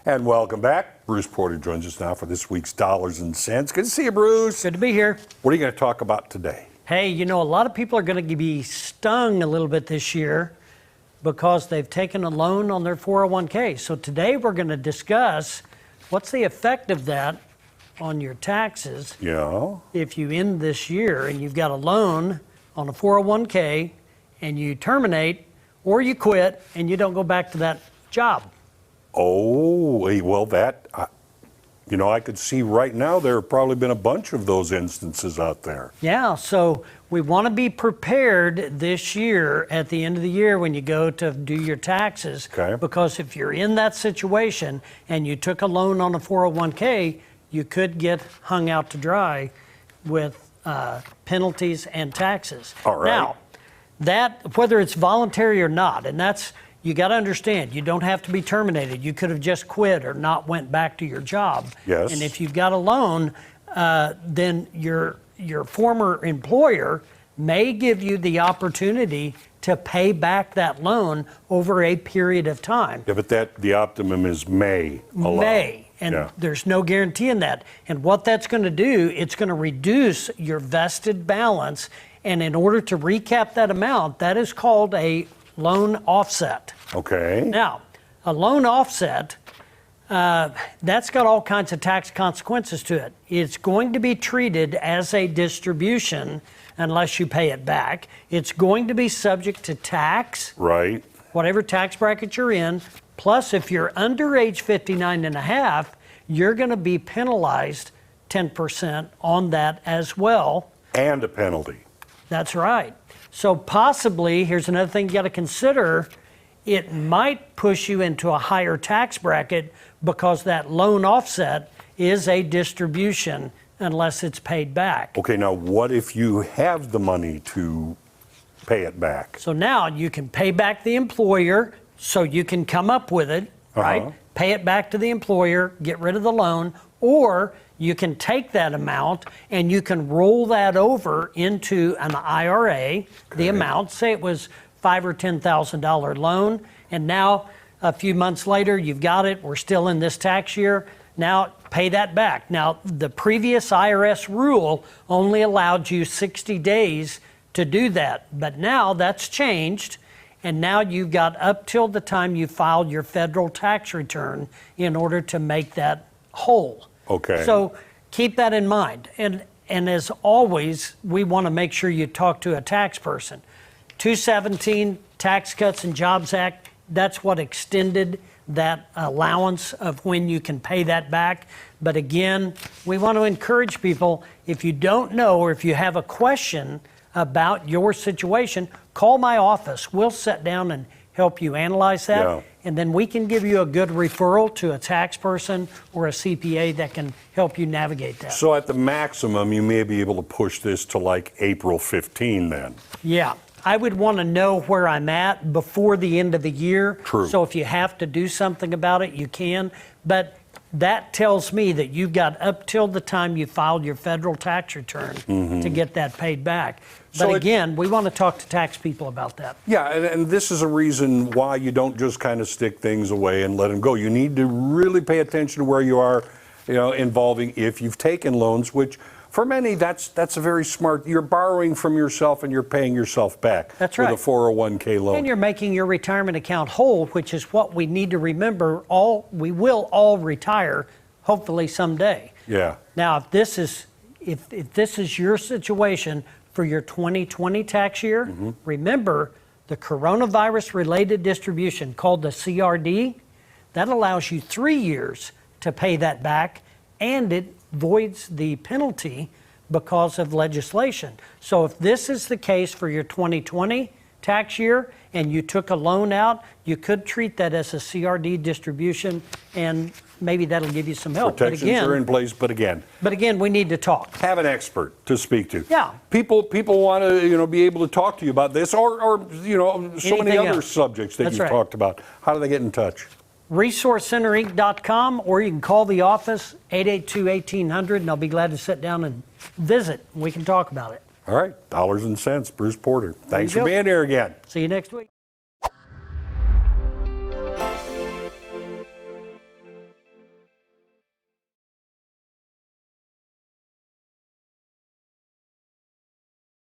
And welcome back. Bruce Porter joins us now for this week's Dollars and Cents. Good to see you, Bruce. Good to be here. What are you going to talk about today? Hey, you know, a lot of people are going to be stung a little bit this year because they've taken a loan on their 401k. So today we're going to discuss what's the effect of that on your taxes. Yeah. If you end this year and you've got a loan on a 401k and you terminate or you quit and you don't go back to that job. Oh, well, I could see right now there have probably been a bunch of those instances out there. Yeah, so we want to be prepared this year at the end of the year when you go to do your taxes. Okay. Because if you're in that situation and you took a loan on a 401k, you could get hung out to dry with penalties and taxes. All right. Now, that, whether it's voluntary or not, and that's, you got to understand, you don't have to be terminated. You could have just quit or not went back to your job. Yes. And if you've got a loan, then your former employer may give you the opportunity to pay back that loan over a period of time. Yeah, but the optimum is May. May. And yeah. There's no guarantee in that. And what that's going to do, it's going to reduce your vested balance. And in order to recap that amount, that is called a loan offset. Okay. Now, a loan offset, that's got all kinds of tax consequences to it. It's going to be treated as a distribution unless you pay it back. It's going to be subject to tax. Right. Whatever tax bracket you're in. Plus, if you're under age 59 and a half, you're going to be penalized 10% on that as well. And a penalty. That's right. So possibly, here's another thing you got to consider, it might push you into a higher tax bracket because that loan offset is a distribution unless it's paid back. Okay, now what if you have the money to pay it back? So now you can pay back the employer so you can come up with it, right? Pay it back to the employer, get rid of the loan, or you can take that amount and you can roll that over into an IRA, okay. The amount, say it was $5,000 or $10,000 loan, and now a few months later you've got it, we're still in this tax year, now pay that back. Now the previous IRS rule only allowed you 60 days to do that, but now that's changed, and now you've got up till the time you filed your federal tax return in order to make that whole. Okay. So keep that in mind. And as always, we want to make sure you talk to a tax person. 217 Tax Cuts and Jobs Act, that's what extended that allowance of when you can pay that back. But again, we want to encourage people, if you don't know or if you have a question about your situation, call my office. We'll sit down and help you analyze that. Yeah. And then we can give you a good referral to a tax person or a CPA that can help you navigate that. So at the maximum, you may be able to push this to like April 15 then. Yeah. I would want to know where I'm at before the end of the year. True. So if you have to do something about it, you can. But that tells me that you've got up till the time you filed your federal tax return to get that paid back. But again, we want to talk to tax people about that. Yeah, and this is a reason why you don't just kind of stick things away and let them go. You need to really pay attention to where you are, involving if you've taken loans, which for many, that's a very smart, you're borrowing from yourself and you're paying yourself back. That's right. With a 401k loan. And you're making your retirement account whole, which is what we need to remember. We will all retire, hopefully someday. Yeah. Now, if this is your situation for your 2020 tax year, remember the coronavirus-related distribution called the CRD, that allows you 3 years to pay that back, and it voids the penalty because of legislation. So if this is the case for your 2020 tax year and you took a loan out, you could treat that as a CRD distribution, and maybe that'll give you some help. Protections are in place, but again, we need to talk. Have an expert to speak to. Yeah. People want to be able to talk to you about this or so many other subjects that you've talked about. How do they get in touch? ResourceCenterInc.com, or you can call the office, 882-1800, and I'll be glad to sit down and visit. We can talk about it. All right, Dollars and Cents, Bruce Porter. Thanks for being here again. See you next week.